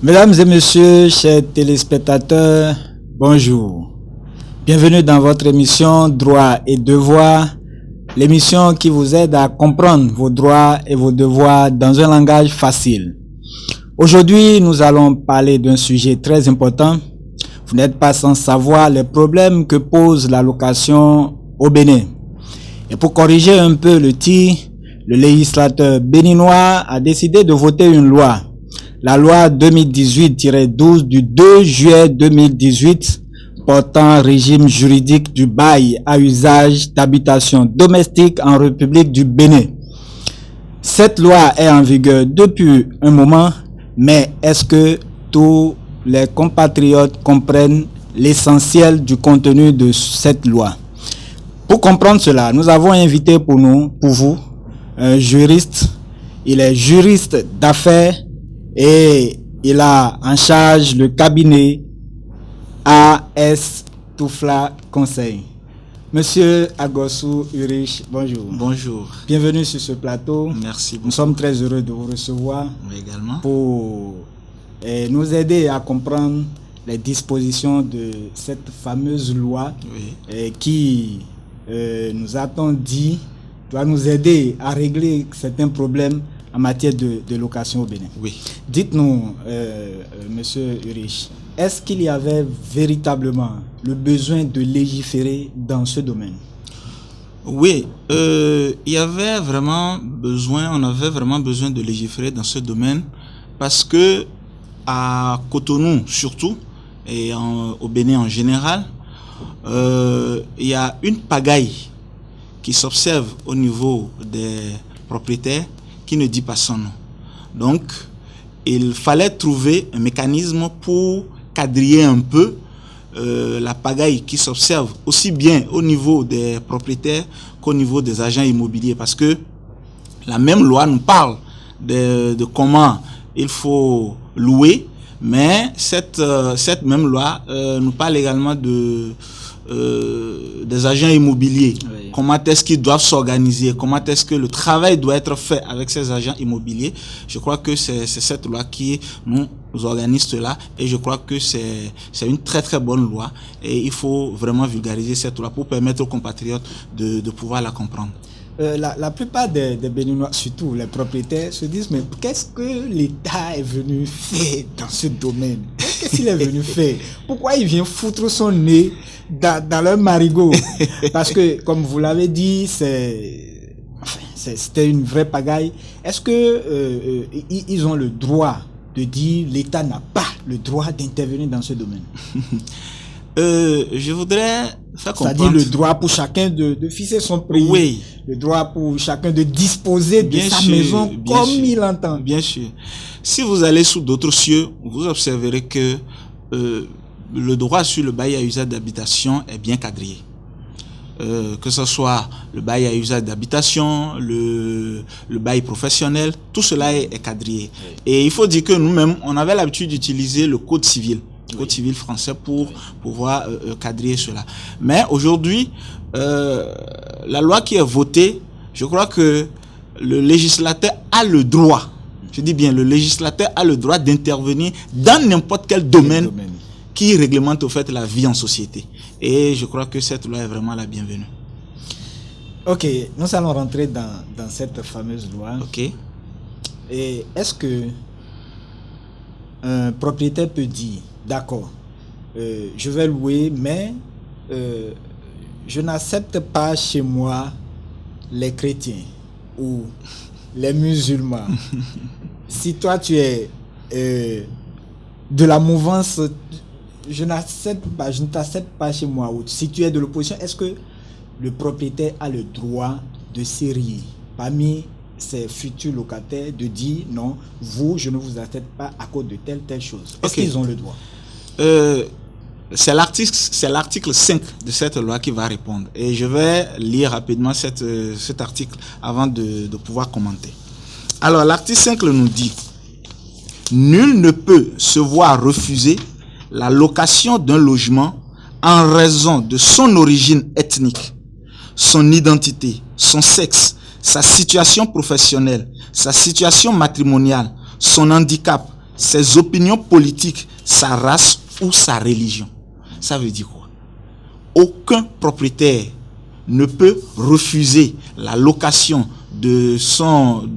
Mesdames et messieurs, chers téléspectateurs, bonjour. Bienvenue dans votre émission Droits et Devoirs, l'émission qui vous aide à comprendre vos droits et vos devoirs dans un langage facile. Aujourd'hui, nous allons parler d'un sujet très important. Vous n'êtes pas sans savoir les problèmes que pose l'allocation au Bénin. Et pour corriger un peu le tir, le législateur béninois a décidé de voter une loi. La loi 2018-12 du 2 juillet 2018 portant régime juridique du bail à usage d'habitation domestique en République du Bénin. Cette loi est en vigueur depuis un moment, mais est-ce que tous les compatriotes comprennent l'essentiel du contenu de cette loi? Pour comprendre cela, nous avons invité pour vous, un juriste. Il est juriste d'affaires et il a en charge le cabinet AS Toufla Conseil. Monsieur Agossou Urich, bonjour. Bonjour. Bienvenue sur ce plateau. Merci beaucoup. Nous sommes très heureux de vous recevoir. Oui, également. Pour nous aider à comprendre les dispositions de cette fameuse loi qui, nous a-t-on dit, doit nous aider à régler certains problèmes en matière de location au Bénin. Oui. Dites-nous, monsieur Urich, est-ce qu'il y avait véritablement le besoin de légiférer dans ce domaine? Oui, il y avait vraiment besoin, on avait vraiment besoin de légiférer dans ce domaine parce que à Cotonou surtout et au Bénin en général, il y a une pagaille qui s'observe au niveau des propriétaires qui ne dit pas son nom. Donc, il fallait trouver un mécanisme pour quadriller un peu la pagaille qui s'observe aussi bien au niveau des propriétaires qu'au niveau des agents immobiliers. Parce que la même loi nous parle de comment il faut louer, mais cette même loi nous parle également des agents immobiliers. Oui. Comment est-ce qu'ils doivent s'organiser, comment est-ce que le travail doit être fait avec ces agents immobiliers. Je crois que c'est cette loi qui nous organise cela et je crois que c'est une très très bonne loi et il faut vraiment vulgariser cette loi pour permettre aux compatriotes de pouvoir la comprendre. La plupart des Béninois, surtout les propriétaires, se disent mais qu'est-ce que l'État est venu faire dans ce domaine? Qu'est-ce qu'il est venu faire? Pourquoi il vient foutre son nez dans leur marigot? Parce que, comme vous l'avez dit, c'était une vraie pagaille. Est-ce que ils ont le droit de dire l'État n'a pas le droit d'intervenir dans ce domaine? Je voudrais faire comprendre. C'est-à-dire le droit pour chacun de fixer son prix. Oui. Le droit pour chacun de disposer de sa maison comme il entend. Bien sûr. Si vous allez sous d'autres cieux, vous observerez que le droit sur le bail à usage d'habitation est bien quadrillé. Que ce soit le bail à usage d'habitation, le bail professionnel, tout cela est quadrillé. Oui. Et il faut dire que nous-mêmes, on avait l'habitude d'utiliser le code civil. Code civil français pour pouvoir cadrer cela. Mais aujourd'hui, la loi qui est votée, je crois que le législateur a le droit, je dis bien le législateur a le droit d'intervenir dans n'importe quel domaine qui réglemente au fait la vie en société. Et je crois que cette loi est vraiment la bienvenue. Ok, nous allons rentrer dans cette fameuse loi. Ok. Et est-ce que un propriétaire peut dire d'accord, je vais louer, mais je n'accepte pas chez moi les chrétiens ou les musulmans. Si toi tu es de la mouvance, je ne t'accepte pas chez moi. Ou si tu es de l'opposition, est-ce que le propriétaire a le droit de s'ériger parmi ses futurs locataires de dire non, vous, je ne vous accepte pas à cause de telle chose? Est-ce qu'ils ont le droit? C'est l'article 5 de cette loi qui va répondre. Et je vais lire rapidement cet article avant de pouvoir commenter. Alors, l'article 5 nous dit: nul ne peut se voir refuser la location d'un logement en raison de son origine ethnique, son identité, son sexe, sa situation professionnelle, sa situation matrimoniale, son handicap, ses opinions politiques, sa race ou sa religion. Ça veut dire quoi? Aucun propriétaire ne peut refuser la location de son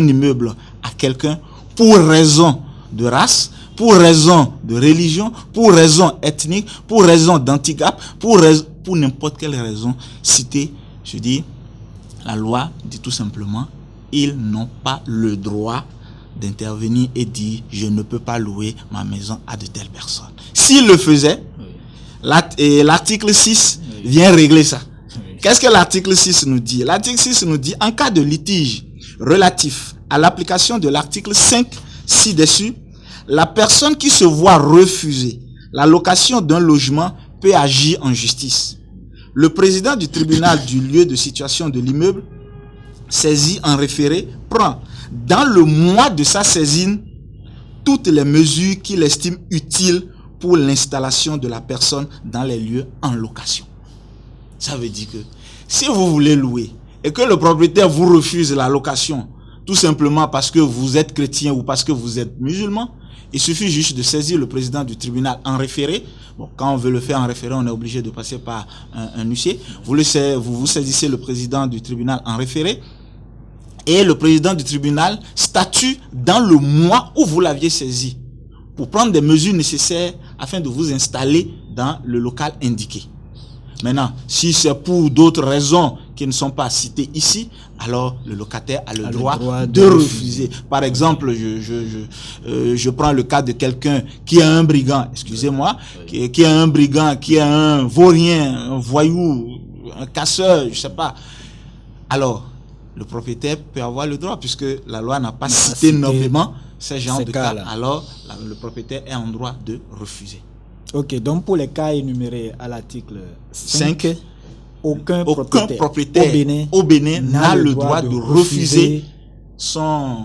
immeuble à quelqu'un pour raison de race, pour raison de religion, pour raison ethnique, pour raison d'handicap, pour n'importe quelle raison citée. Je dis, la loi dit tout simplement, ils n'ont pas le droit d'intervenir et dire, je ne peux pas louer ma maison à de telles personnes. S'ils le faisaient, l'article 6 vient régler ça. Qu'est-ce que l'article 6 nous dit? L'article 6 nous dit, en cas de litige relatif à l'application de l'article 5 ci-dessus, la personne qui se voit refuser la location d'un logement peut agir en justice. Le président du tribunal du lieu de situation de l'immeuble, saisi en référé, prend dans le mois de sa saisine toutes les mesures qu'il estime utiles pour l'installation de la personne dans les lieux en location. Ça veut dire que si vous voulez louer et que le propriétaire vous refuse la location, tout simplement parce que vous êtes chrétien ou parce que vous êtes musulman, il suffit juste de saisir le président du tribunal en référé. Bon, quand on veut le faire en référé, on est obligé de passer par un huissier. Vous saisissez le président du tribunal en référé et le président du tribunal statue dans le mois où vous l'aviez saisi pour prendre des mesures nécessaires afin de vous installer dans le local indiqué. Maintenant, si c'est pour d'autres raisons qui ne sont pas citées ici, alors le locataire a le droit de refuser. Par exemple, je prends le cas de quelqu'un qui est un brigand, excusez-moi, qui est un brigand, qui est un vaurien, un voyou, un casseur, je sais pas. Alors, le propriétaire peut avoir le droit, puisque la loi n'a pas cité nommément ce genre de cas. Alors, le propriétaire est en droit de refuser. Ok, donc pour les cas énumérés à l'article 5, aucun propriétaire au Bénin n'a le droit de refuser sa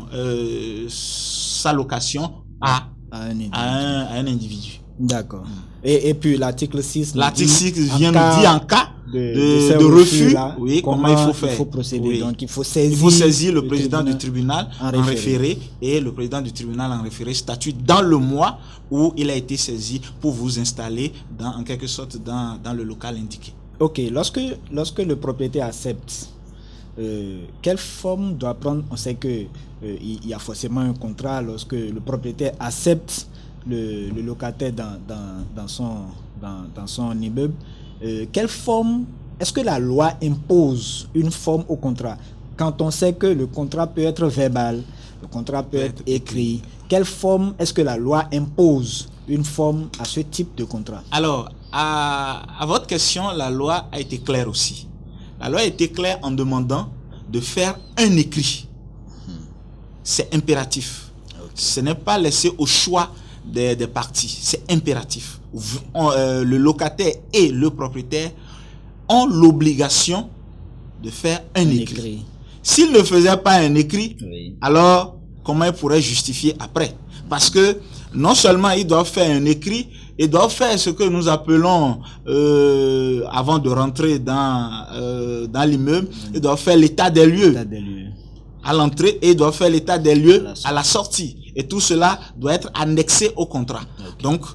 location à un individu. D'accord. Et puis l'article 6 vient nous dire en cas de refus, là, comment il faut faire. Il faut procéder. Oui. Donc il faut saisir le président du tribunal en référé et le président du tribunal en référé statue dans le mois où il a été saisi pour vous installer en quelque sorte dans le local indiqué. Ok, lorsque le propriétaire accepte, quelle forme doit prendre? On sait que il y a forcément un contrat lorsque le propriétaire accepte le locataire dans son immeuble. Quelle forme, est-ce que la loi impose une forme au contrat? Quand on sait que le contrat peut être verbal, le contrat peut être écrit, quelle forme est-ce que la loi impose une forme à ce type de contrat? Alors, à votre question, la loi a été claire aussi. La loi a été claire en demandant de faire un écrit. C'est impératif. Okay. Ce n'est pas laissé au choix des parties, c'est impératif. Le locataire et le propriétaire ont l'obligation de faire un écrit. S'il ne faisait pas un écrit, alors comment il pourrait justifier après? Parce que non seulement ils doivent faire un écrit, ils doivent faire ce que nous appelons, avant de rentrer dans l'immeuble, ils doivent faire l'état des lieux. À l'entrée, et ils doivent faire l'état des lieux à la sortie. Et tout cela doit être annexé au contrat. Okay. Donc,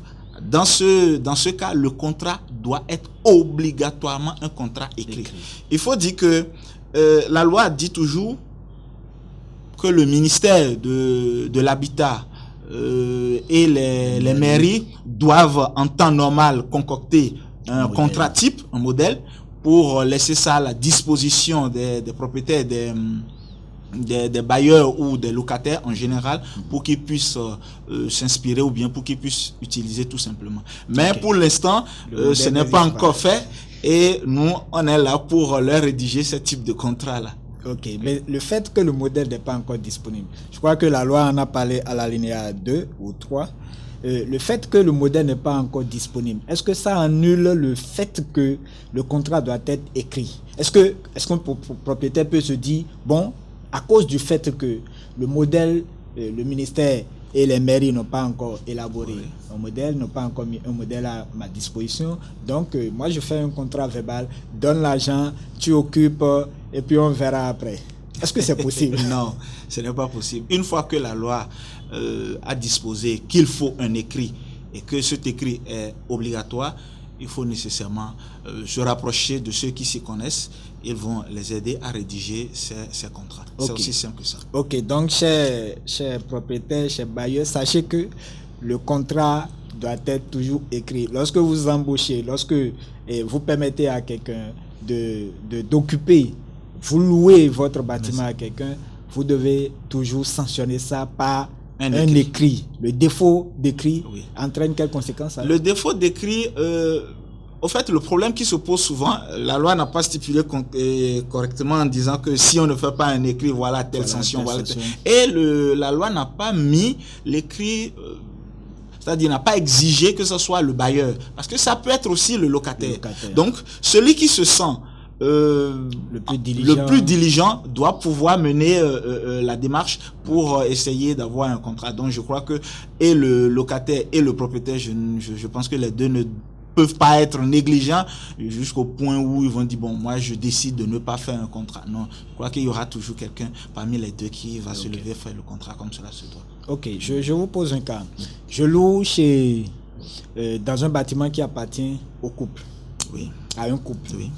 dans ce cas, le contrat doit être obligatoirement un contrat écrit. Il faut dire que la loi dit toujours que le ministère de l'Habitat et les mairies doivent en temps normal concocter un contrat type, un modèle, pour laisser ça à la disposition des propriétaires, des bailleurs ou des locataires en général, pour qu'ils puissent s'inspirer ou bien pour qu'ils puissent utiliser tout simplement. Mais pour l'instant, ce n'est pas encore fait et nous, on est là pour leur rédiger ce type de contrat-là. Ok, mais le fait que le modèle n'est pas encore disponible, je crois que la loi en a parlé à l'alinéa 2 ou 3, le fait que le modèle n'est pas encore disponible, est-ce que ça annule le fait que le contrat doit être écrit? Est-ce qu'un propriétaire peut se dire, bon, à cause du fait que le modèle, le ministère et les mairies n'ont pas encore élaboré un modèle, n'ont pas encore mis un modèle à ma disposition, donc moi je fais un contrat verbal, donne l'argent, tu occupes et puis on verra après. Est-ce que c'est possible? Non, ce n'est pas possible. Une fois que la loi a disposé qu'il faut un écrit et que cet écrit est obligatoire, il faut nécessairement se rapprocher de ceux qui s'y connaissent. Ils vont les aider à rédiger ces contrats. Okay. C'est aussi simple que ça. Ok, donc chers propriétaires, chers bailleurs, sachez que le contrat doit être toujours écrit. Lorsque vous embauchez, lorsque vous permettez à quelqu'un d'occuper, vous louez votre bâtiment à quelqu'un, vous devez toujours sanctionner ça par un écrit. Le défaut d'écrit entraîne quelles conséquences? Le défaut d'écrit, au fait, le problème qui se pose souvent, la loi n'a pas stipulé correctement en disant que si on ne fait pas un écrit, voilà telle sanction. Et la loi n'a pas mis l'écrit, c'est-à-dire n'a pas exigé que ce soit le bailleur, parce que ça peut être aussi le locataire. Donc, celui qui se sent le plus diligent doit pouvoir mener la démarche pour essayer d'avoir un contrat. Donc je crois que et le locataire et le propriétaire, je pense que les deux ne peuvent pas être négligents jusqu'au point où ils vont dire bon, moi je décide de ne pas faire un contrat. Non, je crois qu'il y aura toujours quelqu'un parmi les deux qui va se lever faire le contrat comme cela se doit. Ok, je vous pose un cas. Je loue dans un bâtiment qui appartient au couple. Oui. À un couple. Oui.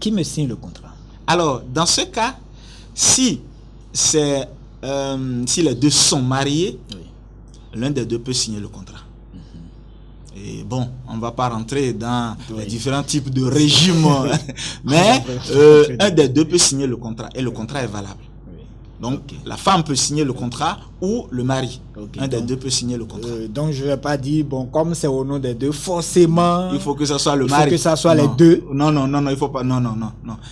Qui me signe le contrat? Alors, dans ce cas, si les deux sont mariés, l'un des deux peut signer le contrat. Et bon, on ne va pas rentrer dans les différents types de régimes, mais un des deux peut signer le contrat et le contrat est valable. Donc, la femme peut signer le contrat ou le mari. Un des deux peut signer le contrat. Donc, je ne vais pas dire, bon, comme c'est au nom des deux, forcément... Il faut que ce soit le mari. Il faut que ça soit les deux. Non, il ne faut pas. Non.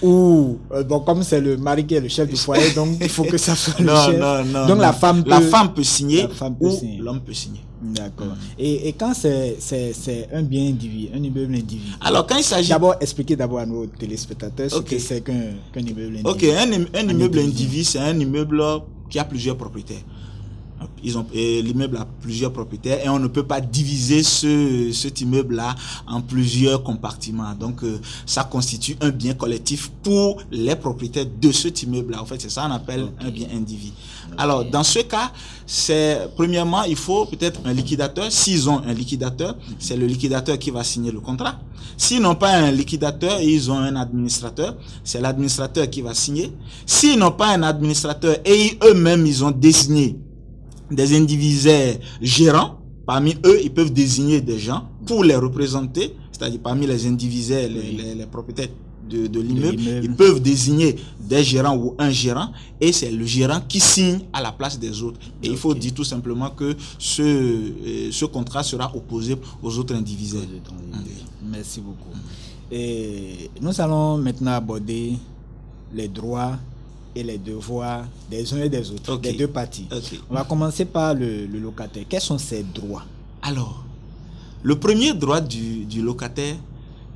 Ou, bon, comme c'est le mari qui est le chef du foyer, donc il faut que ça soit le chef. Non. Donc, la femme peut signer ou l'homme peut signer. D'accord. Et quand c'est un bien individu, un immeuble individu. Alors, quand il s'agit... D'abord, expliquez d'abord à nos téléspectateurs ce que c'est qu'un immeuble individu. Ok, un immeuble individu, c'est un immeuble qui a plusieurs propriétaires. L'immeuble a plusieurs propriétaires et on ne peut pas diviser cet immeuble-là en plusieurs compartiments. Donc, ça constitue un bien collectif pour les propriétaires de cet immeuble-là. En fait, c'est ça qu'on appelle un bien individu. Alors, dans ce cas, premièrement, il faut peut-être un liquidateur. S'ils ont un liquidateur, c'est le liquidateur qui va signer le contrat. S'ils n'ont pas un liquidateur et ils ont un administrateur, c'est l'administrateur qui va signer. S'ils n'ont pas un administrateur et eux-mêmes, ils ont désigné des indivisaires gérants, parmi eux, ils peuvent désigner des gens pour les représenter, c'est-à-dire parmi les indivisaires, les propriétaires de l'immeuble, ils peuvent désigner des gérants ou un gérant, et c'est le gérant qui signe à la place des autres. Et il faut dire tout simplement que ce contrat sera opposé aux autres indivisaires. Merci beaucoup. Et nous allons maintenant aborder les droits et les devoirs des uns et des autres, des deux parties. On va commencer par le locataire. Quels sont ses droits? Alors, le premier droit du locataire,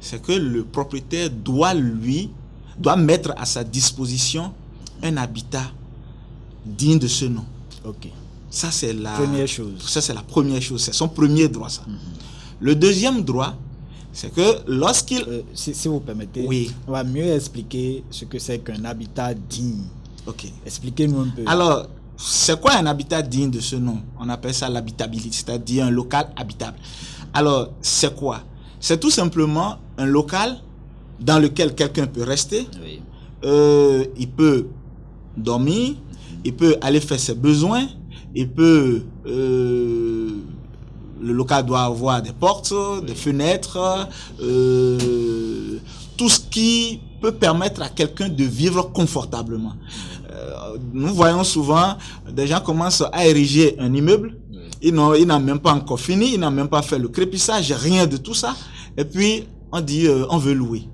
c'est que le propriétaire doit mettre à sa disposition un habitat digne de ce nom. Ça, c'est la première chose. Ça, c'est la première chose. C'est son premier droit, ça. Le deuxième droit, c'est que lorsqu'il... si vous permettez, on va mieux expliquer ce que c'est qu'un habitat digne. Expliquez-nous un peu. Alors, c'est quoi un habitat digne de ce nom? On appelle ça l'habitabilité, c'est-à-dire un local habitable. Alors, c'est quoi? C'est tout simplement un local dans lequel quelqu'un peut rester. Il peut dormir, il peut aller faire ses besoins, il peut... le local doit avoir des portes, des fenêtres, tout ce qui peut permettre à quelqu'un de vivre confortablement. Nous voyons souvent des gens commencent à ériger un immeuble, ils n'ont même pas encore fini, ils n'ont même pas fait le crépissage, rien de tout ça, et puis on dit on veut louer.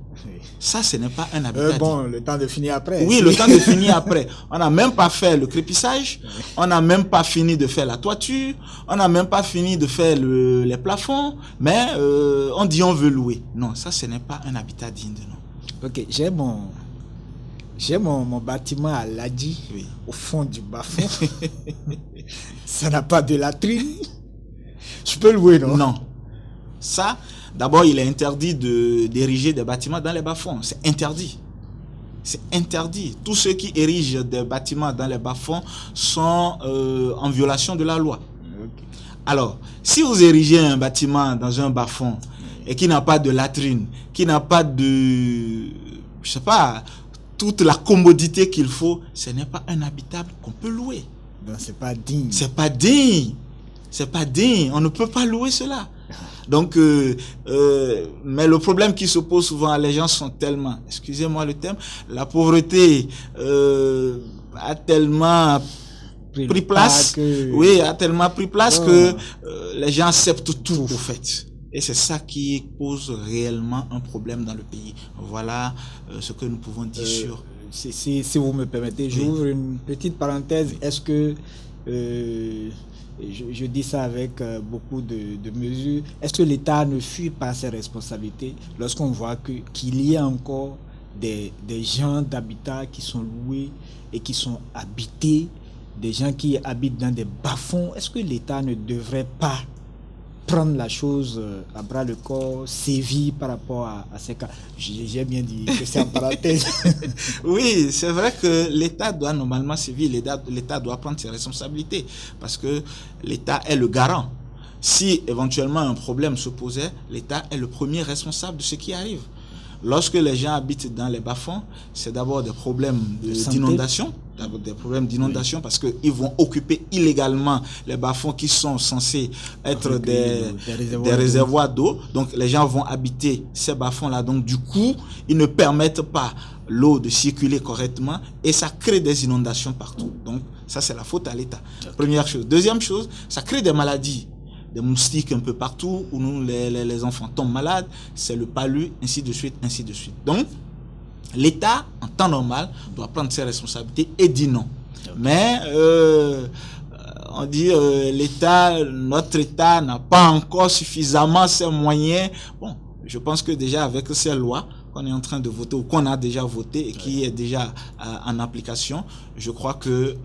Ça, ce n'est pas un habitat. Le temps de finir après. Oui, le temps de finir après. On n'a même pas fait le crépissage, on n'a même pas fini de faire la toiture, on n'a même pas fini de faire les plafonds, mais on dit on veut louer. Non, ça, ce n'est pas un habitat digne de nom. Ok, j'ai mon bâtiment à Ladi, au fond du bas-fond. Ça n'a pas de latrine. Je peux louer, non? Non. Ça, d'abord, il est interdit d'ériger des bâtiments dans les bas-fonds. C'est interdit. C'est interdit. Tous ceux qui érigent des bâtiments dans les bas-fonds sont en violation de la loi. Ok. Alors, si vous érigez un bâtiment dans un bas-fond et qui n'a pas de latrine, qui n'a pas de, je sais pas, toute la commodité qu'il faut, ce n'est pas un habitable qu'on peut louer. Donc c'est pas digne. C'est pas digne. C'est pas digne. On ne peut pas louer cela. Donc, mais le problème qui se pose souvent, les gens sont tellement, excusez-moi le terme, la pauvreté a tellement pris place, oui, a tellement pris place que les gens acceptent tout au fait. Et c'est ça qui pose réellement un problème dans le pays. Voilà ce que nous pouvons dire sur... Si vous me permettez, j'ouvre une petite parenthèse. Est-ce que, je dis ça avec beaucoup de mesures, est-ce que l'État ne fuit pas ses responsabilités lorsqu'on voit qu'il y a encore des gens d'habitat qui sont loués et qui sont habités, des gens qui habitent dans des bas-fonds? Est-ce que l'État ne devrait pas prendre la chose à bras le corps, sévir par rapport à ces cas? J'ai bien dit que c'est en parenthèse. Oui, c'est vrai que l'État doit normalement sévir, l'État doit prendre ses responsabilités parce que l'État est le garant. Si éventuellement un problème se posait, l'État est le premier responsable de ce qui arrive. Lorsque les gens habitent dans les bas-fonds, c'est d'abord des problèmes d'inondation, parce qu'ils vont occuper illégalement les bas-fonds qui sont censés être des réservoirs d'eau. Donc les gens vont habiter ces bas-fonds-là. Donc du coup, ils ne permettent pas l'eau de circuler correctement et ça crée des inondations partout. Donc ça, c'est la faute à l'État. Première chose. Deuxième chose, ça crée des maladies. Des moustiques un peu partout où les enfants tombent malades, c'est le palu, ainsi de suite, ainsi de suite. Donc, l'État, en temps normal, doit prendre ses responsabilités et dire non. Mais, on dit notre État n'a pas encore suffisamment ses moyens. Bon, je pense que déjà avec ces lois qu'on est en train de voter ou qu'on a déjà voté et qui est déjà en application, je crois que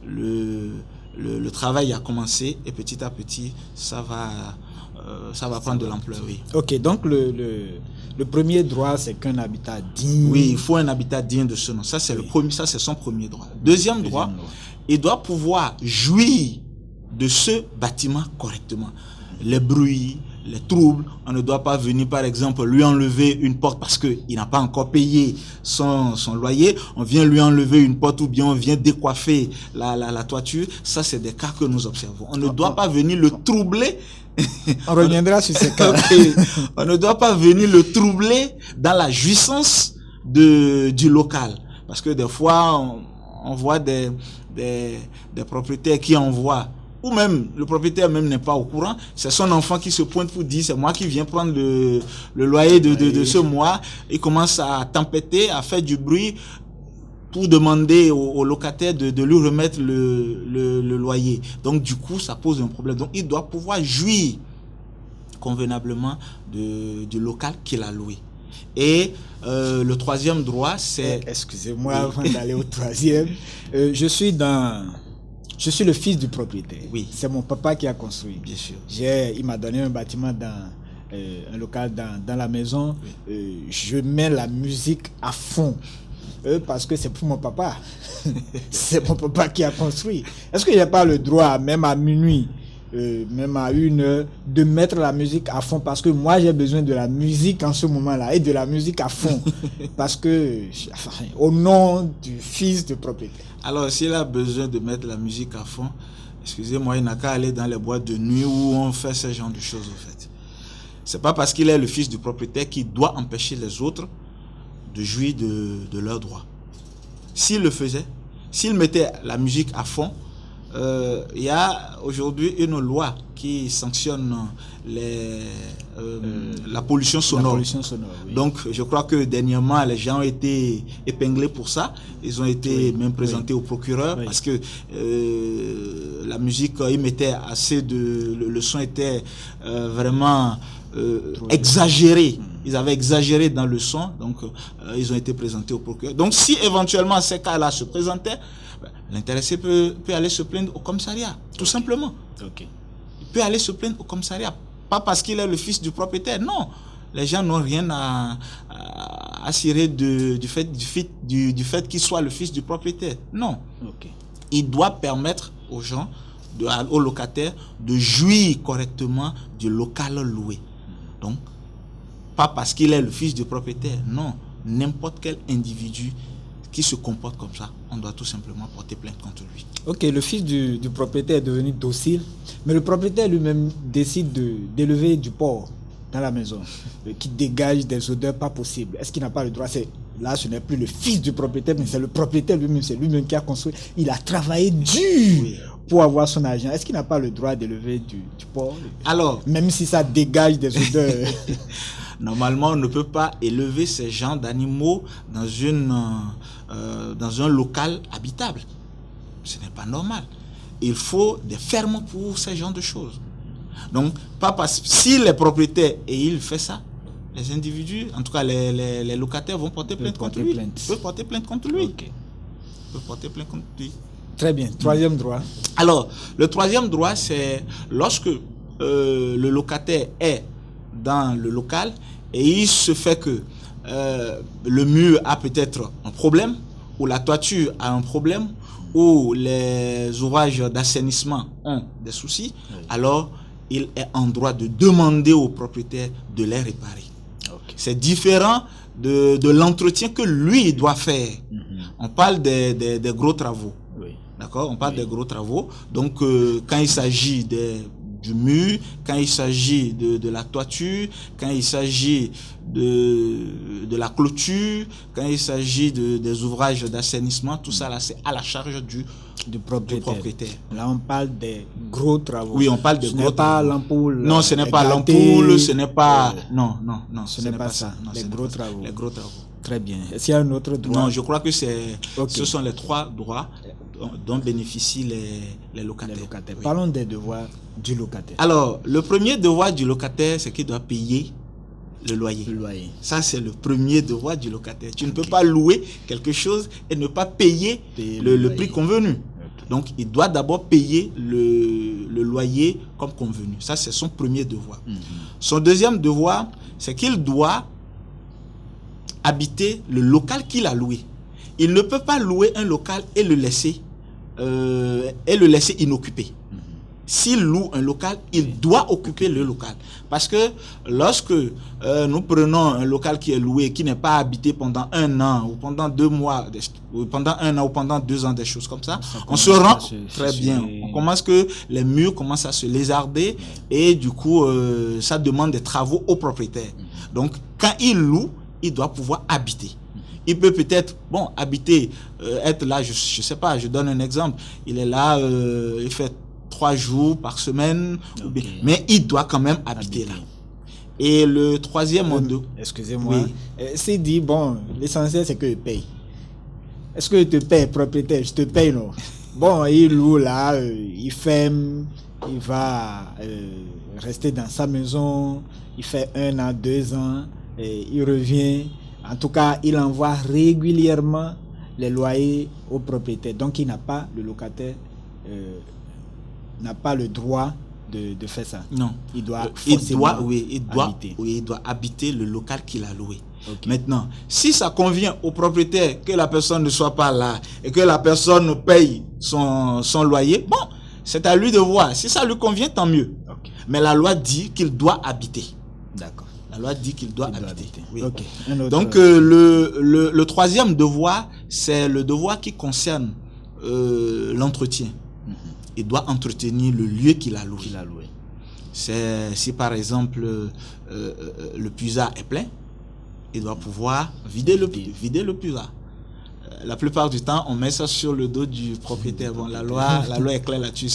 le travail a commencé et petit à petit, ça va prendre de l'ampleur. Oui. Ok, donc le premier droit, c'est qu'un habitat digne. Oui, il faut un habitat digne de ce nom. Ça, c'est ça, c'est son premier droit. Deuxième droit, il doit pouvoir jouir de ce bâtiment correctement. Les bruits, les troubles, on ne doit pas venir par exemple lui enlever une porte parce qu'il n'a pas encore payé son loyer, on vient lui enlever une porte ou bien on vient décoiffer la toiture. Ça, c'est des cas que nous observons. On ne doit pas venir le troubler. On reviendra sur ces cas. On ne doit pas venir le troubler dans la jouissance du local, parce que des fois on voit des propriétaires qui envoient, ou même le propriétaire même n'est pas au courant, c'est son enfant qui se pointe pour dire c'est moi qui viens prendre le loyer de ce mois. Il commence à tempêter, à faire du bruit pour demander au locataire de lui remettre le loyer. Donc du coup, ça pose un problème. Donc il doit pouvoir jouir convenablement du local qu'il a loué. Et le troisième droit, c'est... Excusez-moi, avant d'aller au troisième, je suis le fils du propriétaire. Oui. C'est mon papa qui a construit. Bien sûr. Il m'a donné un bâtiment un local dans la maison. Oui. Je mets la musique à fond. Parce que c'est pour mon papa. C'est mon papa qui a construit. Est-ce que j'ai pas le droit, même à minuit, même à 1h, de mettre la musique à fond? Parce que moi, j'ai besoin de la musique en ce moment-là et de la musique à fond. Parce que, au nom du fils du propriétaire. Alors, s'il a besoin de mettre la musique à fond, excusez-moi, il n'a qu'à aller dans les boîtes de nuit où on fait ce genre de choses, en fait. C'est pas parce qu'il est le fils du propriétaire qu'il doit empêcher les autres de jouir de leurs droits. S'il le faisait, s'il mettait la musique à fond, il y a aujourd'hui une loi qui sanctionne la pollution sonore. Oui. Donc, je crois que dernièrement, les gens ont été épinglés pour ça. Ils ont été même présentés au procureur parce que la musique, ils mettaient assez le son était vraiment exagéré. Ils avaient exagéré dans le son, donc ils ont été présentés au procureur. Donc, si éventuellement ces cas-là se présentaient, l'intéressé peut aller se plaindre au commissariat, tout simplement. Okay. Il peut aller se plaindre au commissariat, pas parce qu'il est le fils du propriétaire, non. Les gens n'ont rien à à cirer du fait qu'il soit le fils du propriétaire. Non. Ok. Il doit permettre aux gens, aux locataires, de jouir correctement du local loué. Donc, pas parce qu'il est le fils du propriétaire. Non. N'importe quel individu qui se comporte comme ça, on doit tout simplement porter plainte contre lui. Ok, le fils du propriétaire est devenu docile, mais le propriétaire lui-même décide d'élever du porc dans la maison, qui dégage des odeurs pas possibles. Est-ce qu'il n'a pas le droit? Là, ce n'est plus le fils du propriétaire, mais c'est le propriétaire lui-même, c'est lui-même qui a construit. Il a travaillé dur pour avoir son argent. Est-ce qu'il n'a pas le droit d'élever du porc? Alors, même si ça dégage des odeurs. Normalement, on ne peut pas élever ces genres d'animaux dans un local habitable. Ce n'est pas normal. Il faut des fermes pour ces genres de choses. Donc, pas parce s'il est propriétaire et il fait ça, les individus, en tout cas les locataires vont porter plainte contre lui. Ils peuvent porter plainte contre lui. Okay. Ils peuvent porter plainte contre lui. Très bien. Troisième droit. Alors, le troisième droit, c'est lorsque le locataire est dans le local et il se fait que le mur a peut-être un problème, ou la toiture a un problème, ou les ouvrages d'assainissement ont des soucis, alors il est en droit de demander au propriétaire de les réparer. Okay. C'est différent de l'entretien que lui doit faire. On parle des gros travaux. Oui. D'accord? On parle des gros travaux. Donc, quand il s'agit du mur, quand il s'agit de la toiture, quand il s'agit de la clôture, quand il s'agit des ouvrages d'assainissement, tout ça là, c'est à la charge du propriétaire. Là, on parle des gros travaux. Oui, on parle des gros travaux. Ce n'est pas l'ampoule. Non, ce n'est pas l'ampoule, ce n'est pas... Non, ce n'est pas ça. Non, les gros travaux. Les gros travaux. Très bien. Est-ce qu'il y a un autre droit? Non, je crois que ce sont les trois droits dont bénéficient les locataires. Oui. Parlons des devoirs du locataire. Alors, le premier devoir du locataire, c'est qu'il doit payer le loyer. Ça, c'est le premier devoir du locataire. Tu ne peux pas louer quelque chose et ne pas payer le prix convenu. Donc, il doit d'abord payer le loyer comme convenu. Ça, c'est son premier devoir. Son deuxième devoir, c'est qu'il doit habiter le local qu'il a loué. Il ne peut pas louer un local et le laisser inoccupé. S'il loue un local, il doit occuper le local. Parce que lorsque nous prenons un local qui est loué, qui n'est pas habité pendant un an, ou pendant 2 mois, ou pendant un an, ou pendant 2 ans, des choses comme ça, on se rend très bien. On commence que les murs commencent à se lézarder et du coup, ça demande des travaux au propriétaire. Donc, quand il loue, il doit pouvoir habiter. Il peut peut-être, habiter, être là, je sais pas, je donne un exemple. Il est là, il fait 3 jours par semaine, mais il doit quand même habiter là. Et le troisième... Excusez-moi. Oui. C'est dit, l'essentiel c'est qu'il paye. Est-ce que je te paye, propriétaire? Je te paye, non? Il loue là, il ferme, il va rester dans sa maison, il fait 1 an, 2 ans, et il revient. En tout cas, il envoie régulièrement les loyers au propriétaire. Donc, le locataire n'a pas le droit de faire ça. Non. Il doit habiter le local qu'il a loué. Okay. Maintenant, si ça convient au propriétaire que la personne ne soit pas là et que la personne paye son loyer, c'est à lui de voir. Si ça lui convient, tant mieux. Okay. Mais la loi dit qu'il doit habiter. D'accord. La loi dit qu'il doit habiter. Oui. Okay. Donc, le troisième devoir, c'est le devoir qui concerne l'entretien. Il doit entretenir le lieu qu'il a loué. Si par exemple le puisard est plein, il doit pouvoir vider le puisard. La plupart du temps, on met ça sur le dos du propriétaire. La loi est claire là-dessus.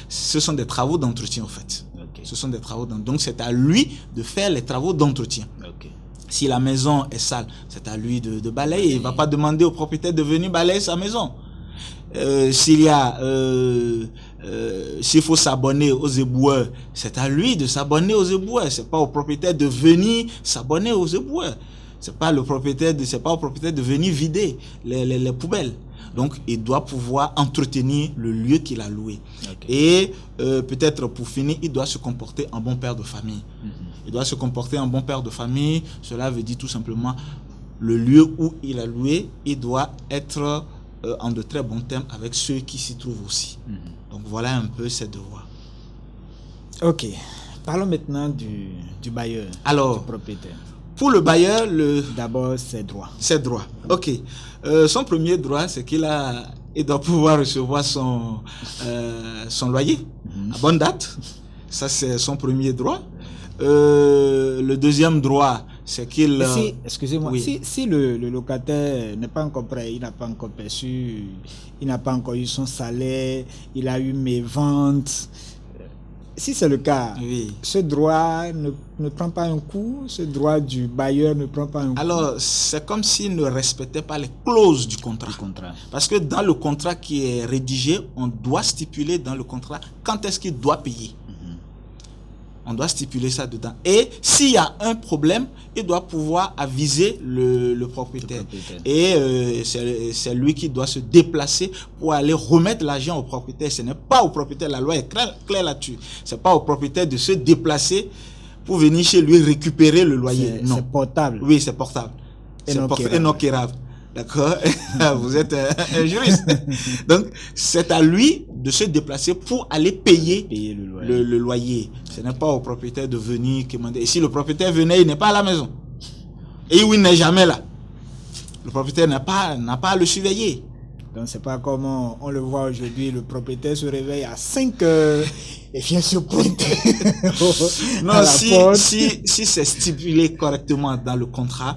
Ce sont des travaux d'entretien en fait. Okay. Ce sont des travaux donc c'est à lui de faire les travaux d'entretien. Okay. Si la maison est sale, c'est à lui de balayer. Il ne va pas demander au propriétaire de venir balayer sa maison. S'il faut s'abonner aux éboueurs, c'est à lui de s'abonner aux éboueurs. C'est pas au propriétaire de venir s'abonner aux éboueurs. C'est pas au propriétaire de venir vider les poubelles. Donc, il doit pouvoir entretenir le lieu qu'il a loué. Okay. Et peut-être pour finir, il doit se comporter en bon père de famille. Il doit se comporter en bon père de famille. Cela veut dire tout simplement le lieu où il a loué, il doit être en de très bons termes avec ceux qui s'y trouvent aussi. Donc voilà un peu ses devoirs. Ok. Parlons maintenant du bailleur, Alors, du propriétaire. Pour le bailleur, d'abord ses droits. Ses droits. Ok. Son premier droit, c'est il doit pouvoir recevoir son loyer à bonne date. Ça, c'est son premier droit. Le deuxième droit, c'est qu'il... excusez-moi, oui. si le locataire n'est pas encore prêt, il n'a pas encore perçu, il n'a pas encore eu son salaire, il a eu mes ventes... Si c'est le cas, oui. Ce droit ne prend pas un coup, ce droit du bailleur ne prend pas un coup. Alors, c'est comme s'il ne respectait pas les clauses du contrat. Parce que dans le contrat qui est rédigé, on doit stipuler dans le contrat quand est-ce qu'il doit payer. On doit stipuler ça dedans. Et s'il y a un problème, il doit pouvoir aviser le propriétaire. Et c'est lui qui doit se déplacer pour aller remettre l'argent au propriétaire. Ce n'est pas au propriétaire, la loi est claire là-dessus. Ce n'est pas au propriétaire de se déplacer pour venir chez lui récupérer le loyer. Non. C'est portable. Oui, c'est portable. C'est non quérable. D'accord? Vous êtes un juriste. Donc, c'est à lui de se déplacer pour aller payer le loyer. Ce n'est pas au propriétaire de venir commander. Et si le propriétaire venait, il n'est pas à la maison. Et il n'est jamais là. Le propriétaire n'a pas à le surveiller. Donc, c'est pas comme on le voit aujourd'hui, le propriétaire se réveille à 5 heures et vient se pointer. Non, si c'est stipulé correctement dans le contrat,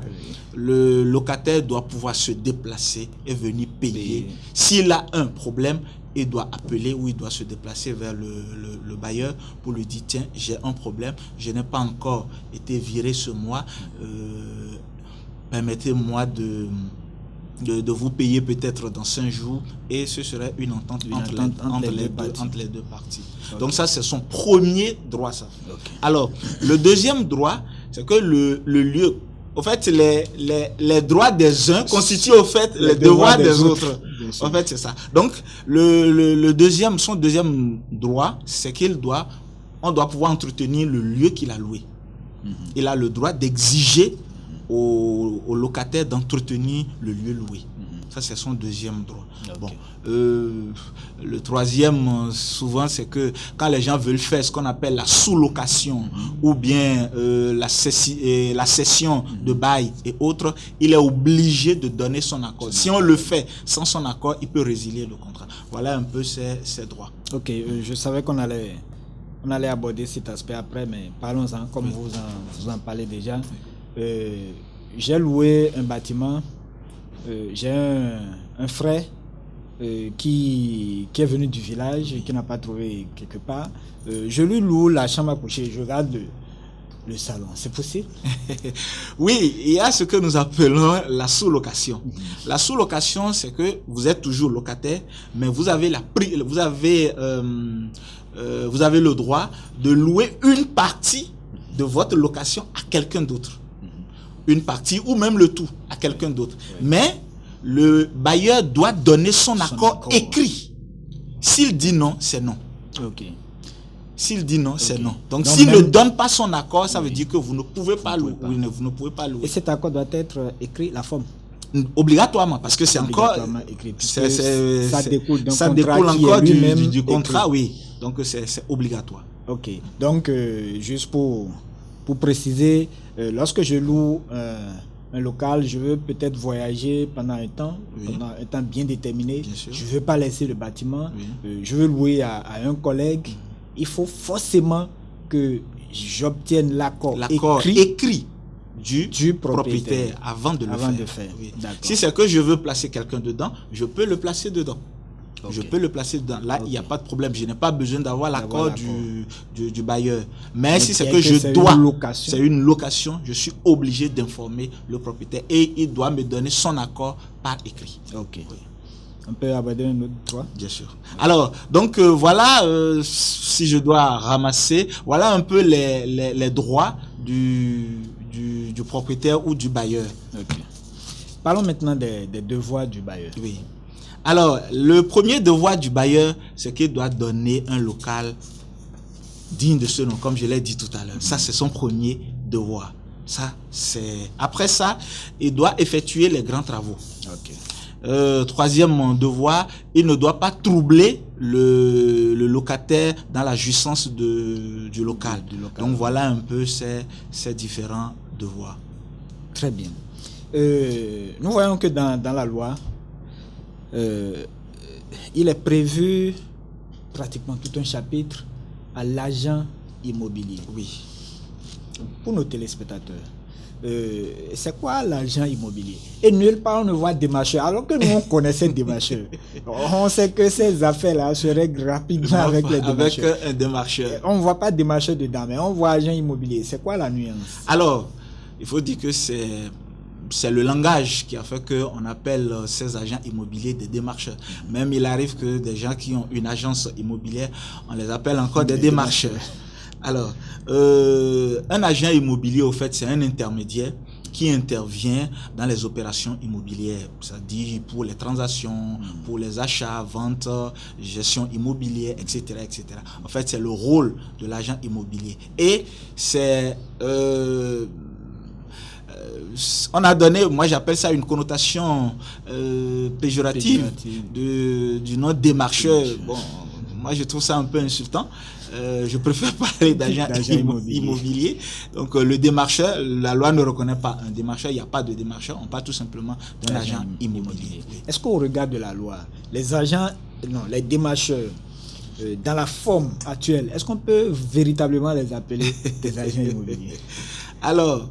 le locataire doit pouvoir se déplacer et venir payer. S'il a un problème, il doit appeler ou il doit se déplacer vers le bailleur pour lui dire, tiens, j'ai un problème, je n'ai pas encore été viré ce mois, permettez-moi de vous payer peut-être dans 5 jours, et ce serait une entente entre les deux parties. Okay. Donc ça, c'est son premier droit, ça. Okay. Alors, le deuxième droit, c'est que le lieu, au fait, les droits des uns constituent au fait les devoirs des autres. En fait, c'est ça. Donc, son deuxième droit, c'est on doit pouvoir entretenir le lieu qu'il a loué. Il a le droit d'exiger au locataire d'entretenir le lieu loué. Ça, c'est son deuxième droit. Okay. Bon, le troisième, souvent, c'est que quand les gens veulent faire ce qu'on appelle la sous-location ou bien la cession de bail et autres, il est obligé de donner son accord. Si on le fait sans son accord, il peut résilier le contrat. Voilà un peu ses droits. Ok, je savais qu'on allait aborder cet aspect après, mais parlons-en, comme vous en parlez déjà. J'ai loué un bâtiment, j'ai un frère qui est venu du village et qui n'a pas trouvé quelque part. Je lui loue la chambre à coucher, je garde le salon. C'est possible? Oui, il y a ce que nous appelons la sous-location. La sous-location, c'est que vous êtes toujours locataire, mais vous avez le droit de louer une partie de votre location à quelqu'un d'autre. Une partie ou même le tout à quelqu'un d'autre. Mais le bailleur doit donner son accord écrit. S'il dit non, c'est non. Ok. S'il dit non, c'est non. Donc s'il ne donne pas son accord, ça veut dire que vous ne pouvez pas louer. Vous ne pouvez pas louer. Et cet accord doit être écrit, la forme? Obligatoirement, parce que c'est encore... écrit. Ça découle encore du contrat, oui. Donc c'est obligatoire. Ok. Donc, juste pour préciser, lorsque je loue un local, je veux peut-être voyager pendant un temps bien déterminé. Je ne veux pas laisser le bâtiment. Je veux louer à un collègue. Il faut forcément que j'obtienne l'accord écrit du propriétaire avant de le faire. Oui. Si c'est que je veux placer quelqu'un dedans, je peux le placer dedans. Okay. Je peux le placer dedans. Là, il n'y a pas de problème. Je n'ai pas besoin d'avoir l'accord du bailleur. Mais si c'est que c'est une location, je suis obligé d'informer le propriétaire et il doit me donner son accord par écrit. Ok. Oui. On peut aborder un autre droit? Bien sûr. Alors, donc voilà, si je dois ramasser, voilà un peu les droits du propriétaire ou du bailleur. Ok. Parlons maintenant des devoirs du bailleur. Oui. Alors, le premier devoir du bailleur, c'est qu'il doit donner un local digne de ce nom, comme je l'ai dit tout à l'heure. Ça, c'est son premier devoir. Ça, c'est... Après ça, il doit effectuer les grands travaux. Troisième devoir, il ne doit pas troubler le locataire dans la jouissance du local. Donc voilà un peu ces différents devoirs. Très bien. Nous voyons que dans la loi, il est prévu pratiquement tout un chapitre à l'agent immobilier. Oui. Pour nos téléspectateurs, c'est quoi l'agent immobilier? Et nulle part on ne voit démarcheur, alors que nous on connaissait démarcheur. On sait que ces affaires-là se règlent rapidement avec les démarcheurs. Avec un démarcheur. On ne voit pas démarcheur dedans, mais on voit agent immobilier. C'est quoi la nuance? Alors, il faut dire que c'est le langage qui a fait qu'on appelle ces agents immobiliers des démarcheurs. Même il arrive que des gens qui ont une agence immobilière, on les appelle encore des démarcheurs. Alors, un agent immobilier, au fait, c'est un intermédiaire qui intervient dans les opérations immobilières, c'est-à-dire pour les transactions, pour les achats, ventes, gestion immobilière, etc., etc. En fait, c'est le rôle de l'agent immobilier. Et c'est... on a donné, moi j'appelle ça une connotation péjorative du nom démarcheur. Bon, moi je trouve ça un peu insultant. Je préfère parler d'agent immobilier. Donc le démarcheur, la loi ne reconnaît pas un démarcheur, il n'y a pas de démarcheur, on parle tout simplement d'un agent immobilier. Est-ce qu'au regard de la loi, les agents, non, les démarcheurs, dans la forme actuelle, est-ce qu'on peut véritablement les appeler des agents immobiliers? Alors,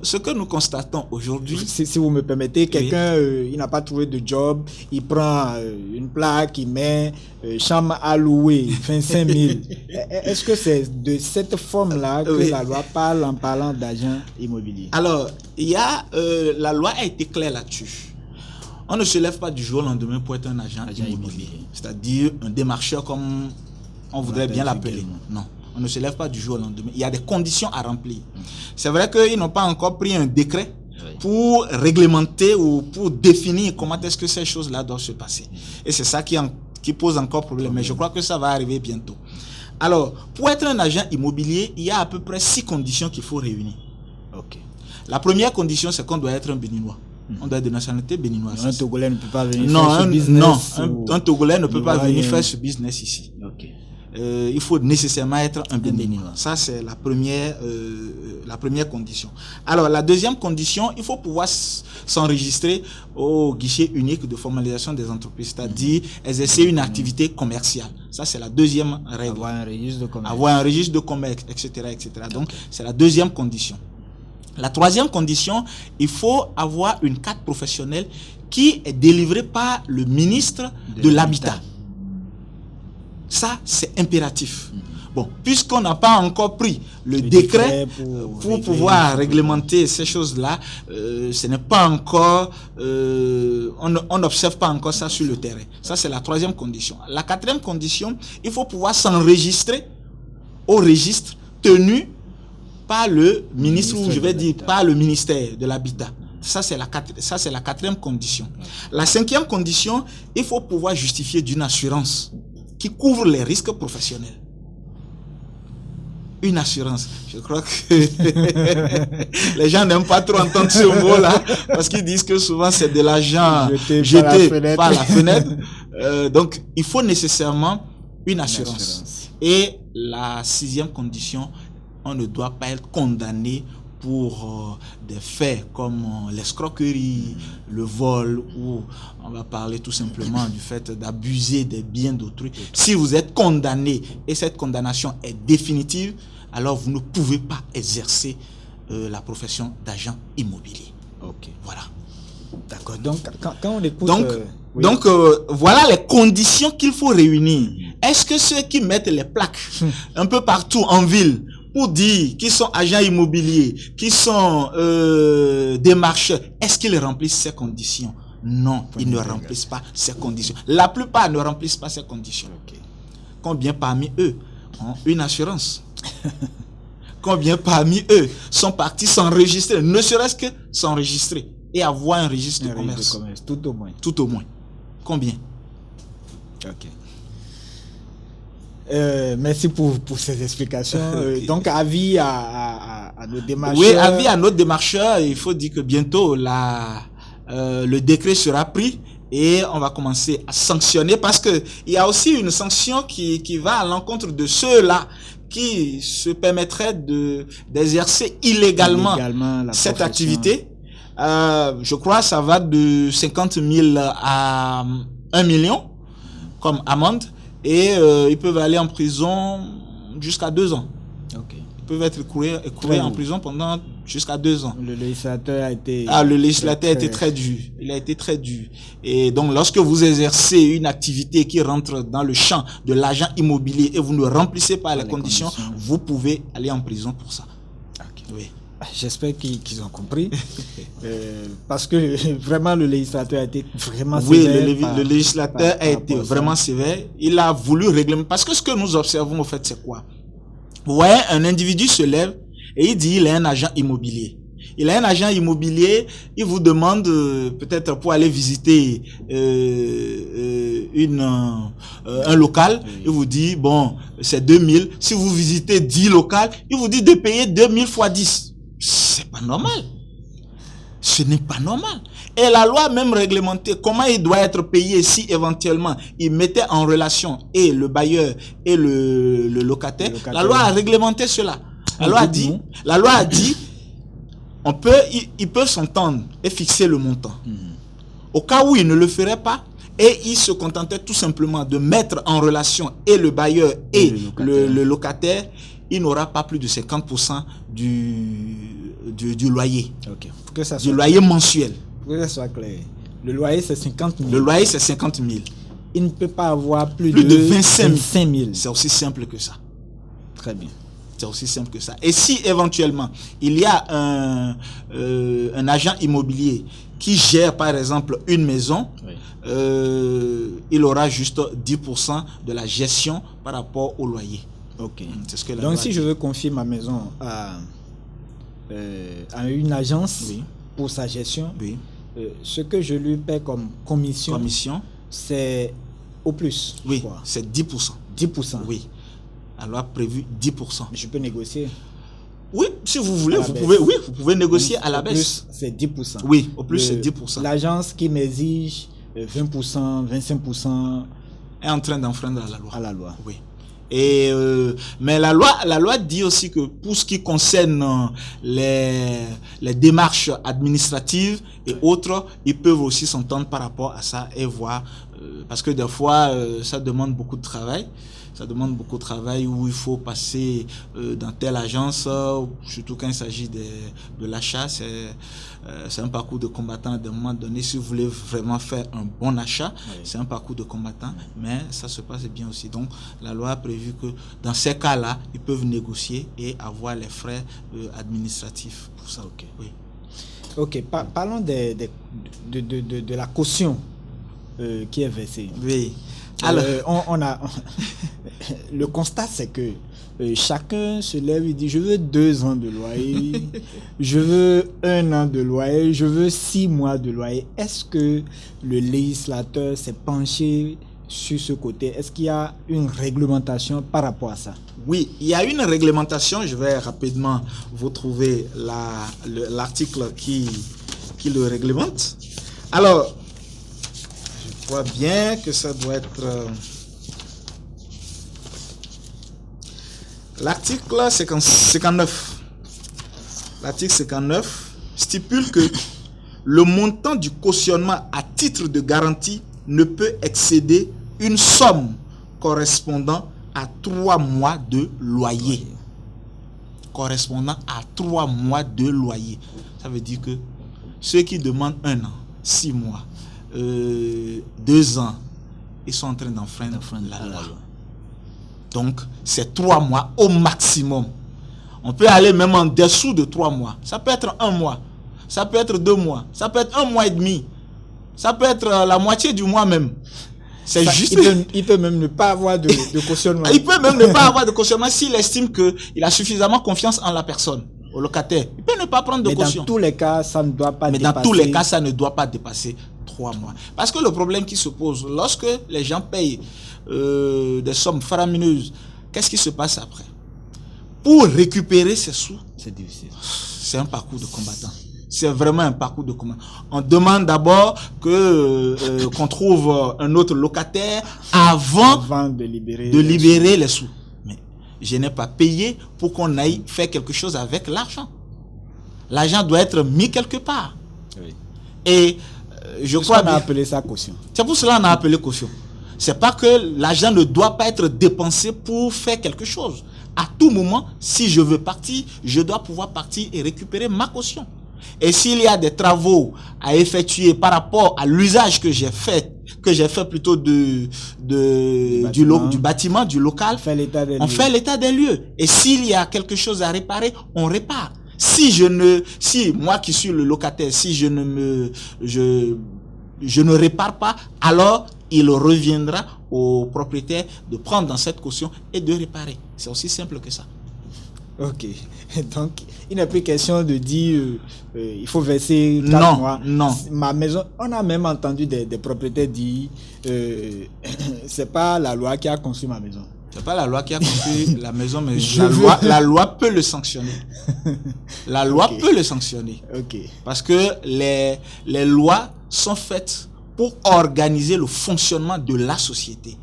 ce que nous constatons aujourd'hui... Si vous me permettez, quelqu'un, il n'a pas trouvé de job, il prend une plaque, il met chambre à louer, 25 000. Est-ce que c'est de cette forme-là que la loi parle en parlant d'agent immobilier? Alors, la loi a été claire là-dessus. On ne se lève pas du jour au lendemain pour être un agent immobilier. C'est-à-dire un démarcheur comme on voudrait bien l'appeler. Non. On ne se lève pas du jour au lendemain. Il y a des conditions à remplir. C'est vrai qu'ils n'ont pas encore pris un décret pour réglementer ou pour définir comment est-ce que ces choses-là doivent se passer. Et c'est ça qui pose encore problème. Mais je crois que ça va arriver bientôt. Alors, pour être un agent immobilier, il y a à peu près 6 conditions qu'il faut réunir. La première condition, c'est qu'on doit être un Béninois. On doit être de nationalité béninoise. Un Togolais ne peut pas venir faire ce business. Non, un Togolais ne peut pas venir faire ce business ici. Il faut nécessairement être un Béninois. Ça, c'est la première condition. Alors, la deuxième condition, il faut pouvoir s'enregistrer au guichet unique de formalisation des entreprises, c'est-à-dire exercer une activité commerciale. Ça, c'est la deuxième règle. Avoir un registre de commerce. Avoir un registre de commerce, etc., etc. Donc, c'est la deuxième condition. La troisième condition, il faut avoir une carte professionnelle qui est délivrée par le ministre de l'Habitat. Ça, c'est impératif. Bon, puisqu'on n'a pas encore pris le décret pour pouvoir réglementer ces choses-là, ce n'est pas encore, on n'observe pas encore ça sur le terrain. Ça, c'est la troisième condition. La quatrième condition, il faut pouvoir s'enregistrer au registre tenu par le ministre, ou je vais dire par le ministère de l'Habitat. Ça, c'est la quatrième condition. La cinquième condition, il faut pouvoir justifier d'une assurance qui couvre les risques professionnels. Une assurance. Je crois que les gens n'aiment pas trop entendre ce mot-là parce qu'ils disent que souvent c'est de l'argent jeté par la fenêtre. Donc, il faut nécessairement une assurance. Et la sixième condition, on ne doit pas être condamné pour des faits comme l'escroquerie, le vol, ou on va parler tout simplement du fait d'abuser des biens d'autrui. Si vous êtes condamné et cette condamnation est définitive, alors vous ne pouvez pas exercer la profession d'agent immobilier. Voilà. D'accord. Donc, quand on écoute... Donc, voilà les conditions qu'il faut réunir. Est-ce que ceux qui mettent les plaques un peu partout en ville pour dire qu'ils sont agents immobiliers, qu'ils sont démarcheurs, est-ce qu'ils remplissent ces conditions? Non, ils ne remplissent pas ces conditions. La plupart ne remplissent pas ces conditions. Combien parmi eux ont une assurance? Combien parmi eux sont partis s'enregistrer, ne serait-ce que s'enregistrer et avoir un registre de commerce? Tout au moins. Tout au moins. Combien? Merci pour ces explications. Donc, avis à nos démarcheurs. Oui, avis à nos démarcheurs. Il faut dire que bientôt, le décret sera pris et on va commencer à sanctionner parce que il y a aussi une sanction qui va à l'encontre de ceux-là qui se permettraient d'exercer illégalement cette activité. Je crois que ça va de 50 000 à 1 million comme amende et ils peuvent aller en prison jusqu'à 2 ans. Okay. Ils peuvent être écroués en prison pendant jusqu'à 2 ans. Le législateur a été... le législateur a été très dur. Il a été très dur. Et donc, lorsque vous exercez une activité qui rentre dans le champ de l'agent immobilier et vous ne remplissez pas les conditions, vous pouvez aller en prison pour ça. Okay. Oui. J'espère qu'ils ont compris. Parce que vraiment, le législateur a été vraiment sévère. Oui, le législateur a été vraiment sévère. Il a voulu réglementer. Parce que ce que nous observons, au fait, c'est quoi? Vous voyez, un individu se lève et il dit il est un agent immobilier. Il est un agent immobilier, il vous demande peut-être pour aller visiter un local, il vous dit bon, c'est 2000. Si vous visitez 10 locales, il vous dit de payer 2000 fois 10. C'est pas normal. Ce n'est pas normal. Et la loi a même réglementé comment il doit être payé si éventuellement il mettait en relation et le bailleur et le locataire. La loi a réglementé cela. La loi a dit, ils peuvent s'entendre et fixer le montant. Au cas où ils ne le feraient pas, et ils se contentaient tout simplement de mettre en relation et le bailleur et le locataire, il n'aura pas plus de 50% du loyer. Okay. Que ça soit du loyer mensuel. Pour que ça soit clair. Le loyer, c'est 50 000. Le loyer, c'est 50 000. Il ne peut pas avoir plus de 25 000. C'est aussi simple que ça. Très bien. C'est aussi simple que ça. Et si éventuellement, il y a un agent immobilier qui gère par exemple une maison, il aura juste 10% de la gestion par rapport au loyer. Ok. C'est ce que donc si je veux confier ma maison à une agence pour sa gestion, ce que je lui paie comme commission c'est au plus. Oui, c'est 10%. 10%. Oui. La loi a prévu 10%. Je peux négocier. Oui, si vous voulez, vous pouvez négocier à la baisse. C'est 10%. Oui, au plus c'est 10%. L'agence qui m'exige 20%, 25% est en train d'enfreindre la loi. À la loi. Oui. Et mais la loi dit aussi que pour ce qui concerne les démarches administratives et autres, ils peuvent aussi s'entendre par rapport à ça et voir parce que des fois ça demande beaucoup de travail. Ça demande beaucoup de travail où il faut passer dans telle agence, surtout quand il s'agit de l'achat. C'est un parcours de combattant. À un moment donné, si vous voulez vraiment faire un bon achat, c'est un parcours de combattant, mais ça se passe bien aussi. Donc, la loi a prévu que dans ces cas-là, ils peuvent négocier et avoir les frais administratifs pour ça. Ok. Oui. Ok. Parlons de la caution qui est versée. Oui. Alors, le constat, c'est que chacun se lève et dit je veux 2 ans de loyer, je veux 1 an de loyer, je veux 6 mois de loyer. Est-ce que le législateur s'est penché sur ce côté? Est-ce qu'il y a une réglementation par rapport à ça? Oui, il y a une réglementation. Je vais rapidement vous trouver l'article qui le réglemente. Alors, je vois bien que ça doit être... L'article 59. L'article 59 stipule que le montant du cautionnement à titre de garantie ne peut excéder une somme correspondant à 3 mois de loyer. Correspondant à 3 mois de loyer. Ça veut dire que ceux qui demandent 1 an, 6 mois, 2 ans, ils sont en train d'enfreindre la loi. Donc, c'est 3 mois au maximum. On peut aller même en dessous de 3 mois. Ça peut être 1 mois. Ça peut être 2 mois. Ça peut être 1 mois et demi. Ça peut être la moitié du mois même. C'est juste... Il peut même ne pas avoir de cautionnement. Il peut même ne pas avoir de cautionnement s'il estime qu'il a suffisamment confiance en la personne, au locataire. Il peut ne pas prendre de caution. Dans tous les cas, ça ne doit pas dépasser... Mais dans tous les cas, ça ne doit pas dépasser 3 mois. Parce que le problème qui se pose, lorsque les gens payent des sommes faramineuses, qu'est-ce qui se passe après? Pour récupérer ces sous, c'est difficile. C'est un parcours de combattant. C'est vraiment un parcours de combattant. On demande d'abord qu'on trouve un autre locataire avant de libérer les sous. Mais je n'ai pas payé pour qu'on aille faire quelque chose avec l'argent. L'argent doit être mis quelque part. Oui. Et je crois qu'on a appelé ça caution. C'est pour cela qu'on a appelé caution. C'est pas que l'argent ne doit pas être dépensé pour faire quelque chose. À tout moment, si je veux partir, je dois pouvoir partir et récupérer ma caution. Et s'il y a des travaux à effectuer par rapport à l'usage que j'ai fait plutôt du bâtiment, du local, on fait l'état des lieux. Et s'il y a quelque chose à réparer, on répare. Si moi qui suis le locataire, si je ne répare pas, alors il reviendra au propriétaire de prendre dans cette caution et de réparer. C'est aussi simple que ça. Ok. Donc, il n'est plus question de dire il faut verser 4 mois. Non. Ma maison, on a même entendu des propriétaires dire c'est pas la loi qui a construit ma maison. C'est pas la loi qui a construit la maison, mais la loi peut le sanctionner. La loi peut le sanctionner. Okay. Parce que les lois sont faites pour organiser le fonctionnement de la société.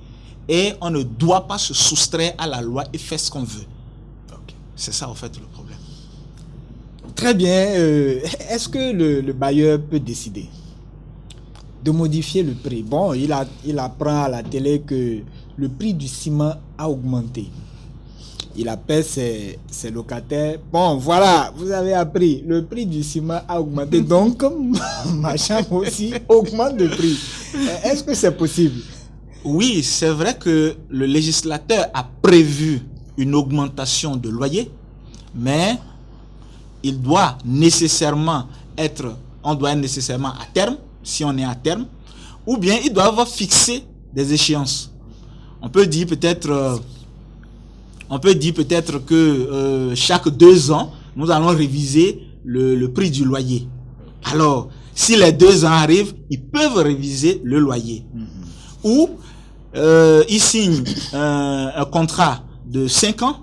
Et on ne doit pas se soustraire à la loi et faire ce qu'on veut. Okay. C'est ça, en fait, le problème. Très bien. Est-ce que le bailleur peut décider de modifier le prix? Bon, il apprend à la télé que le prix du ciment a augmenté. Il appelle ses locataires. Bon, voilà, vous avez appris, le prix du ciment a augmenté, donc ma chambre aussi augmente de prix. Est-ce que c'est possible? Oui, c'est vrai que le législateur a prévu une augmentation de loyer, mais on doit nécessairement être à terme, si on est à terme, ou bien ils doivent fixer des échéances. On peut dire peut-être que chaque 2 ans, nous allons réviser le prix du loyer. Alors, si les 2 ans arrivent, ils peuvent réviser le loyer. Ou ils signent un contrat de 5 ans.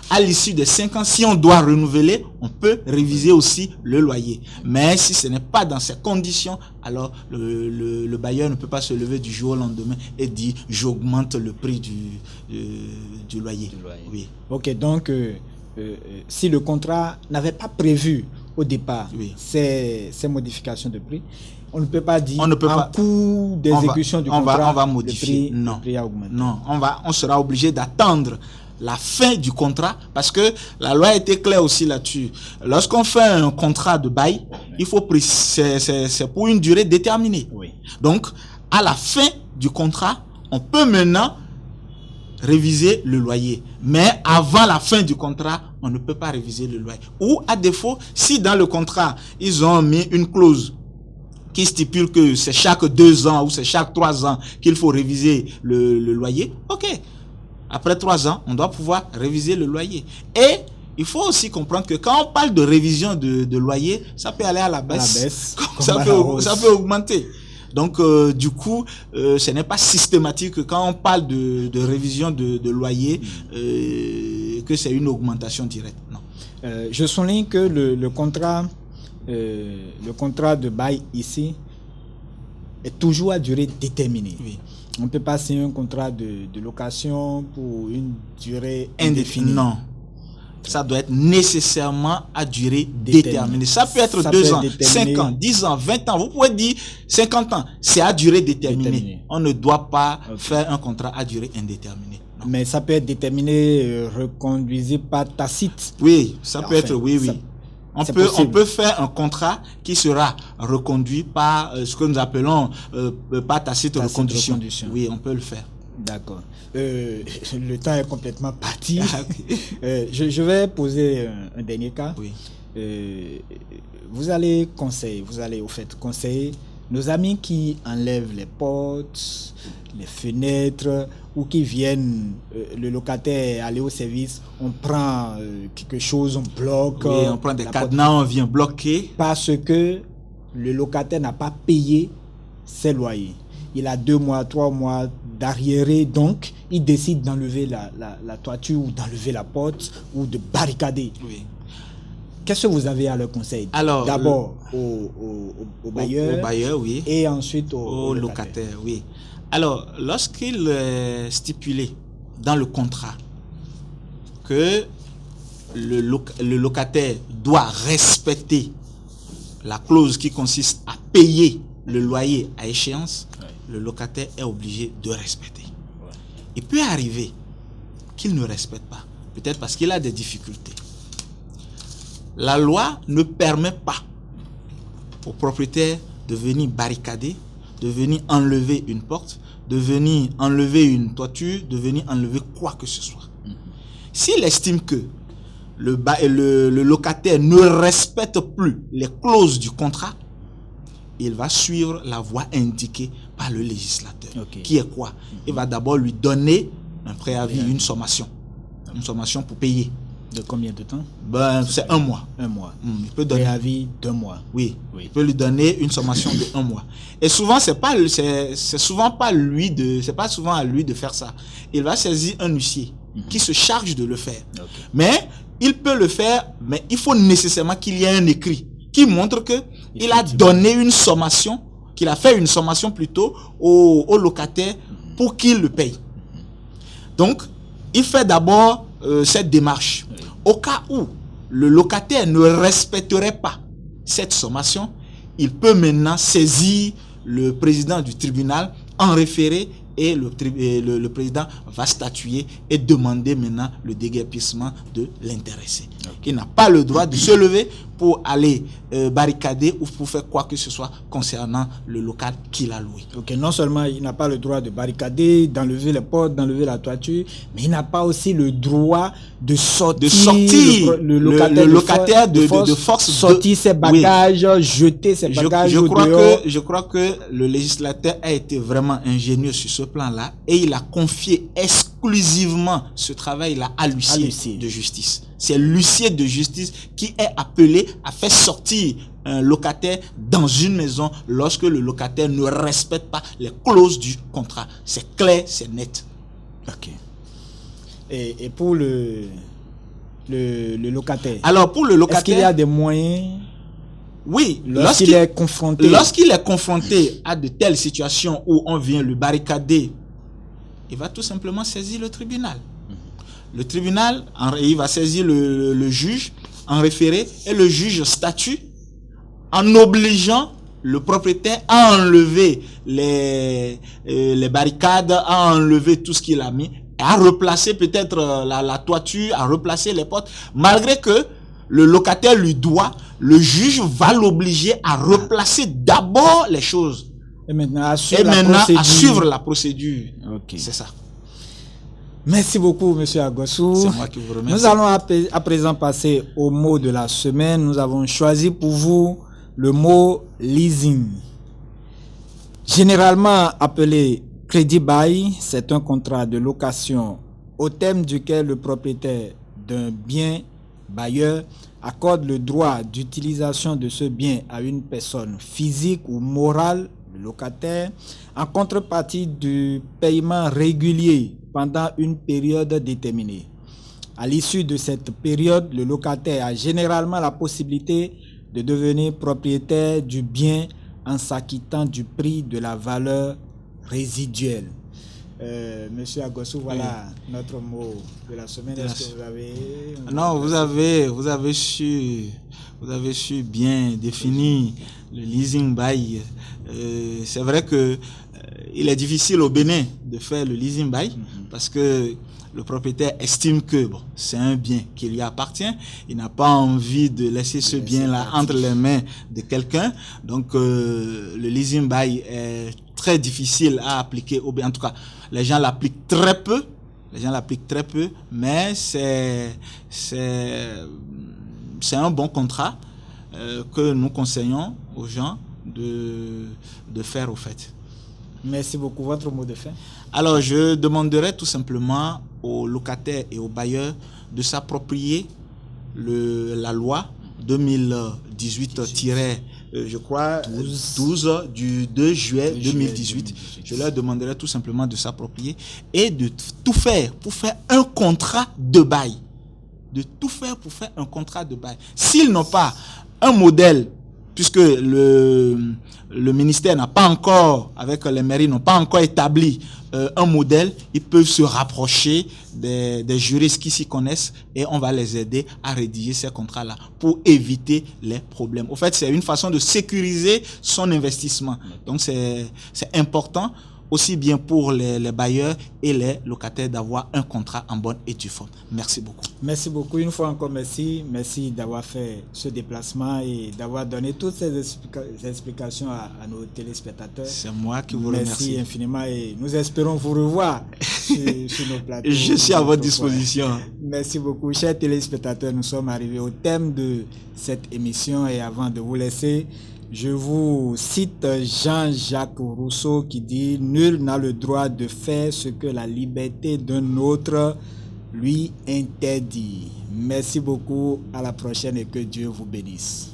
À l'issue de 5 ans, si on doit renouveler, on peut réviser aussi le loyer. Mais si ce n'est pas dans ces conditions, alors le bailleur ne peut pas se lever du jour au lendemain et dire j'augmente le prix du loyer. Oui. Ok, donc si le contrat n'avait pas prévu au départ ces modifications de prix, on ne peut pas dire en cours d'exécution du contrat, on va modifier. Le prix a augmenté. Non, on sera obligé d'attendre la fin du contrat, parce que la loi a été claire aussi là-dessus. Lorsqu'on fait un contrat de bail, c'est pour une durée déterminée. Oui. Donc, à la fin du contrat, on peut maintenant réviser le loyer. Mais avant la fin du contrat, on ne peut pas réviser le loyer. Ou à défaut, si dans le contrat, ils ont mis une clause qui stipule que c'est chaque 2 ans ou c'est chaque 3 ans qu'il faut réviser le loyer, ok. Après 3 ans, on doit pouvoir réviser le loyer. Et il faut aussi comprendre que quand on parle de révision de loyer, ça peut aller à la baisse. Ça peut augmenter. Donc, du coup, ce n'est pas systématique que quand on parle de révision de loyer, que c'est une augmentation directe. Non. Je souligne que le contrat de bail ici est toujours à durée déterminée. Oui. On ne peut pas signer un contrat de location pour une durée indéfinie. Non. Ça doit être nécessairement à durée déterminée. Ça peut être 2 ans, 5 ans, 10 ans, 20 ans. Vous pouvez dire 50 ans. C'est à durée déterminée. On ne doit pas faire un contrat à durée indéterminée. Non. Mais ça peut être déterminé, reconduisible par tacite. Oui, ça peut être, oui. On peut faire un contrat qui sera reconduit par ce que nous appelons par tacite reconduction. Oui, on peut le faire. D'accord. Le temps est complètement parti. Je vais poser un dernier cas. Oui. Vous allez conseiller nos amis qui enlèvent les portes, les fenêtres, ou qui viennent, le locataire aller au service, on prend quelque chose, on bloque. Oui, on prend des cadenas, on vient bloquer. Parce que le locataire n'a pas payé ses loyers. Il a 2 mois, 3 mois d'arriéré, donc il décide d'enlever la toiture ou d'enlever la porte ou de barricader. Oui. Qu'est-ce que vous avez à leur conseil? Alors, d'abord au bailleur, au bailleur, oui, et ensuite au locataire, oui. Alors, lorsqu'il est stipulé dans le contrat que le locataire doit respecter la clause qui consiste à payer le loyer à échéance, le locataire est obligé de respecter. Il peut arriver qu'il ne respecte pas, peut-être parce qu'il a des difficultés. La loi ne permet pas au propriétaire de venir barricader, de venir enlever une porte, de venir enlever une toiture, de venir enlever quoi que ce soit. S'il estime que le locataire ne respecte plus les clauses du contrat, il va suivre la voie indiquée par le législateur. Okay. Qui est quoi? Il va d'abord lui donner un préavis, une sommation. Une sommation pour payer. De combien de temps? C'est 1 mois. 1 mois. Il peut donner préavis 2 mois. Oui. Il peut lui donner une sommation de 1 mois. Et souvent, c'est souvent pas lui c'est pas souvent à lui de faire ça. Il va saisir un huissier qui se charge de le faire. Okay. Mais il peut le faire, mais il faut nécessairement qu'il y ait un écrit qui montre que il a donné une sommation, qu'il a fait une sommation plutôt au locataire pour qu'il le paye. Donc, il fait d'abord cette démarche. Au cas où le locataire ne respecterait pas cette sommation, il peut maintenant saisir le président du tribunal, en référer, et le président va statuer et demander maintenant le déguerpissement de l'intéressé. Okay. Il n'a pas le droit de se lever pour aller barricader ou pour faire quoi que ce soit concernant le local qu'il a loué. Ok, non seulement il n'a pas le droit de barricader, d'enlever les portes, d'enlever la toiture, mais il n'a pas aussi le droit de sortir, le locataire de force, sortir ses bagages, oui, jeter ses bagages je crois que le législateur a été vraiment ingénieux sur ce plan-là et il a confié exclusivement ce travail-là à l'huissier de justice. C'est l'huissier de justice qui est appelé à faire sortir un locataire dans une maison lorsque le locataire ne respecte pas les clauses du contrat. C'est clair, c'est net. Ok. Et pour le locataire. Alors pour le locataire, est-ce qu'il y a des moyens? Oui, lorsqu'il est confronté. Lorsqu'il est confronté à de telles situations où on vient le barricader, il va tout simplement saisir le tribunal. Le tribunal, il va saisir le juge en référé et le juge statue en obligeant le propriétaire à enlever les barricades, à enlever tout ce qu'il a mis, à replacer peut-être la toiture, à replacer les portes, malgré que le locataire lui doit, le juge va l'obliger à replacer d'abord les choses. Et maintenant à suivre la procédure. Okay. C'est ça. Merci beaucoup, Monsieur Agossou. C'est moi qui vous remercie. Nous allons à présent passer au mot de la semaine. Nous avons choisi pour vous le mot leasing. Généralement appelé crédit bail, c'est un contrat de location au terme duquel le propriétaire d'un bien bailleur accorde le droit d'utilisation de ce bien à une personne physique ou morale, le locataire, en contrepartie du paiement régulier pendant une période déterminée. À l'issue de cette période, le locataire a généralement la possibilité de devenir propriétaire du bien en s'acquittant du prix de la valeur résiduelle. Monsieur Agossou, voilà notre mot de la semaine. Est-ce que vous avez... Non, vous avez su bien définir le leasing bail. C'est vrai que il est difficile au Bénin de faire le leasing bail parce que le propriétaire estime que c'est un bien qui lui appartient. Il n'a pas envie de laisser ce bien-là entre les mains de quelqu'un. Donc, le leasing bail est très difficile à appliquer au Bénin. En tout cas, les gens l'appliquent très peu. Mais c'est un bon contrat que nous conseillons aux gens de faire au fait. Merci beaucoup. Votre mot de fin? Alors, je demanderai tout simplement aux locataires et aux bailleurs de s'approprier la loi 2018-10 je crois, 12 du 2 juillet 2018. Je leur demanderai tout simplement de s'approprier et de tout faire pour faire un contrat de bail. De tout faire pour faire un contrat de bail. S'ils n'ont pas un modèle, puisque le ministère n'a pas encore, avec les mairies, n'ont pas encore établi un modèle, ils peuvent se rapprocher des juristes qui s'y connaissent et on va les aider à rédiger ces contrats-là pour éviter les problèmes. Au fait, c'est une façon de sécuriser son investissement. Donc, c'est important aussi bien pour les bailleurs et les locataires d'avoir un contrat en bonne et due forme. Merci beaucoup. Merci beaucoup. Une fois encore, merci. Merci d'avoir fait ce déplacement et d'avoir donné toutes ces explications à nos téléspectateurs. C'est moi qui vous remercie. Merci infiniment et nous espérons vous revoir sur nos plateaux. Je suis à votre disposition. Merci beaucoup. Chers téléspectateurs, nous sommes arrivés au thème de cette émission et avant de vous laisser, je vous cite Jean-Jacques Rousseau qui dit « Nul n'a le droit de faire ce que la liberté d'un autre lui interdit ». Merci beaucoup, à la prochaine et que Dieu vous bénisse.